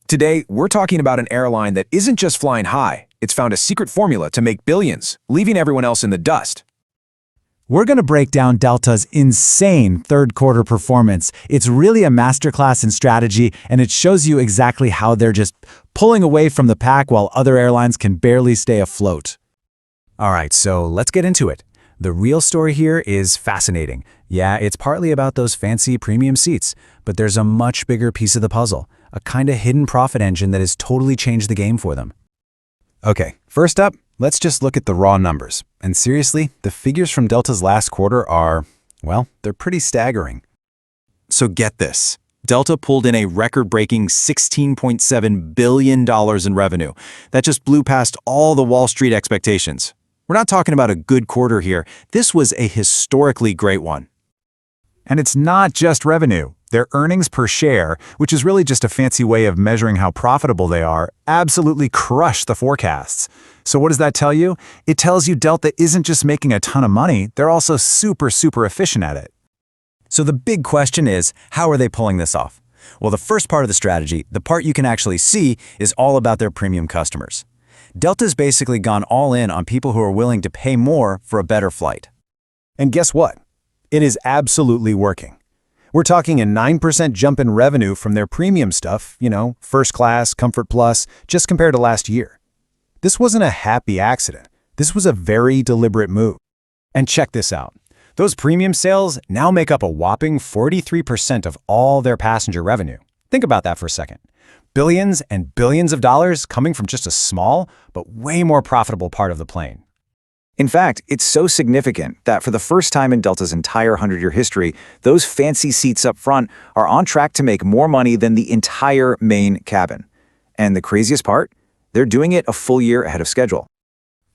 Today, we're talking about an airline that isn't just flying high, it's found a secret formula to make billions, leaving everyone else in the dust. We're going to break down Delta's insane third-quarter performance. It's really a masterclass in strategy, and it shows you exactly how they're just pulling away from the pack while other airlines can barely stay afloat. All right, so let's get into it. The real story here is fascinating. Yeah, it's partly about those fancy premium seats, but there's a much bigger piece of the puzzle, a kind of hidden profit engine that has totally changed the game for them. Okay, first up, let's just look at the raw numbers. And seriously, the figures from Delta's last quarter are, well, they're pretty staggering. So get this. Delta pulled in a record-breaking $16.7 billion in revenue. That just blew past all the Wall Street expectations. We're not talking about a good quarter here. This was a historically great one. And it's not just revenue. Their earnings per share, which is really just a fancy way of measuring how profitable they are, absolutely crushed the forecasts. So what does that tell you? It tells you Delta isn't just making a ton of money, they're also super efficient at it. So the big question is, how are they pulling this off? Well, the first part of the strategy, the part you can actually see, is all about their premium customers. Delta's basically gone all in on people who are willing to pay more for a better flight. And guess what? It is absolutely working. We're talking a 9% jump in revenue from their premium stuff, first class, Comfort Plus, just compared to last year. This wasn't a happy accident. This was a very deliberate move. And check this out. Those premium sales now make up a whopping 43% of all their passenger revenue. Think about that for a second. Billions and billions of dollars coming from just a small, but way more profitable part of the plane. In fact, it's so significant that for the first time in Delta's entire 100-year history, those fancy seats up front are on track to make more money than the entire main cabin. And the craziest part? They're doing it a full year ahead of schedule.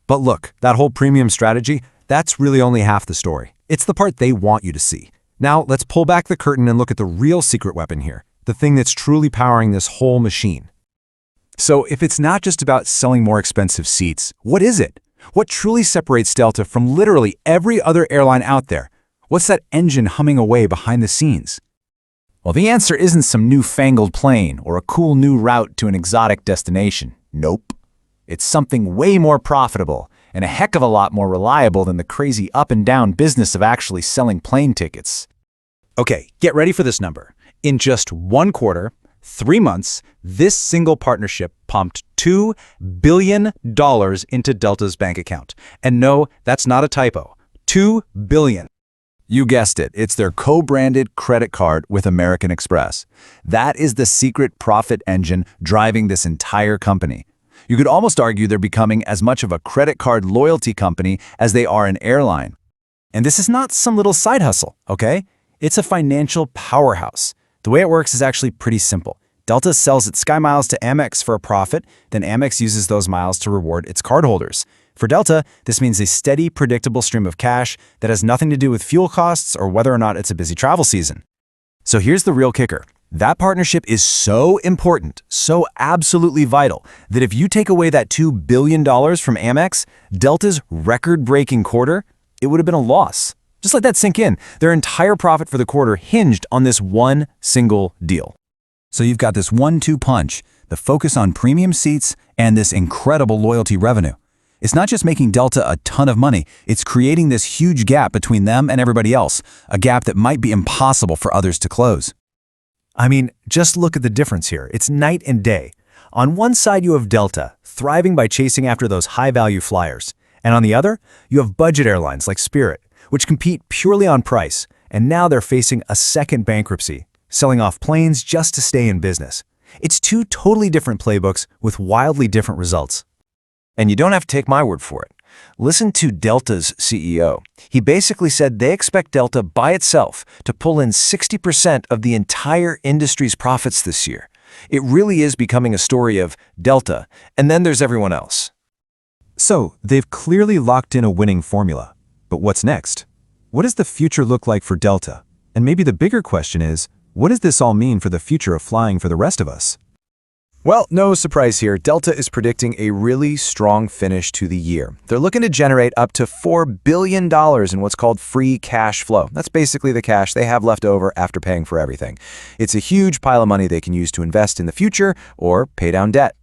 But look, that whole premium strategy, that's really only half the story. It's the part they want you to see. Now, let's pull back the curtain and look at the real secret weapon here, the thing that's truly powering this whole machine. So if it's not just about selling more expensive seats, what is it? What truly separates Delta from literally every other airline out there? What's that engine humming away behind the scenes? Well, the answer isn't some newfangled plane or a cool new route to an exotic destination. Nope. It's something way more profitable and a heck of a lot more reliable than the crazy up and down business of actually selling plane tickets. Okay, get ready for this number. In just 1 quarter, 3 months, this single partnership pumped $2 billion into Delta's bank account. And no, that's not a typo. $2 billion. You guessed it, it's their co-branded credit card with American Express. That is the secret profit engine driving this entire company. You could almost argue they're becoming as much of a credit card loyalty company as they are an airline. And this is not some little side hustle, okay? It's a financial powerhouse. The way it works is actually pretty simple. Delta sells its SkyMiles to Amex for a profit, then Amex uses those miles to reward its cardholders. For Delta, this means a steady, predictable stream of cash that has nothing to do with fuel costs or whether or not it's a busy travel season. So here's the real kicker. That partnership is so important, so absolutely vital, that if you take away that $2 billion from Amex, Delta's record-breaking quarter, it would have been a loss. Just let that sink in. Their entire profit for the quarter hinged on this one single deal. So you've got this 1-2 punch, the focus on premium seats and this incredible loyalty revenue. It's not just making Delta a ton of money, it's creating this huge gap between them and everybody else, a gap that might be impossible for others to close. I mean, just look at the difference here. It's night and day. On one side, you have Delta, thriving by chasing after those high-value flyers. And on the other, you have budget airlines like Spirit, which compete purely on price, and now they're facing a second bankruptcy, selling off planes just to stay in business. It's 2 totally different playbooks with wildly different results. And you don't have to take my word for it. Listen to Delta's CEO. He basically said they expect Delta by itself to pull in 60% of the entire industry's profits this year. It really is becoming a story of Delta, and then there's everyone else. So, they've clearly locked in a winning formula. But what's next? What does the future look like for Delta? And maybe the bigger question is, what does this all mean for the future of flying for the rest of us? Well, no surprise here. Delta is predicting a really strong finish to the year. They're looking to generate up to $4 billion in what's called free cash flow. That's basically the cash they have left over after paying for everything. It's a huge pile of money they can use to invest in the future or pay down debt.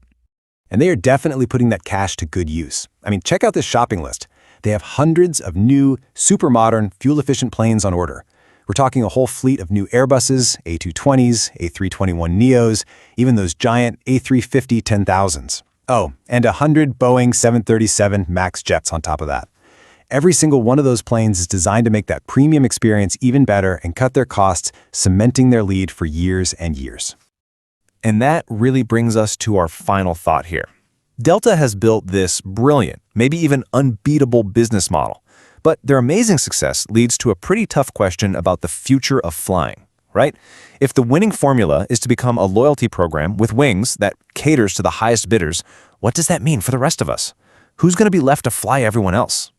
And they are definitely putting that cash to good use. I mean, check out this shopping list. They have hundreds of new, super modern, fuel-efficient planes on order. We're talking a whole fleet of new Airbuses, A220s, A321neos, even those giant A350 10,000s. Oh, and 100 Boeing 737 MAX jets on top of that. Every single one of those planes is designed to make that premium experience even better and cut their costs, cementing their lead for years and years. And that really brings us to our final thought here. Delta has built this brilliant, maybe even unbeatable business model. But their amazing success leads to a pretty tough question about the future of flying, right? If the winning formula is to become a loyalty program with wings that caters to the highest bidders, what does that mean for the rest of us? Who's going to be left to fly everyone else?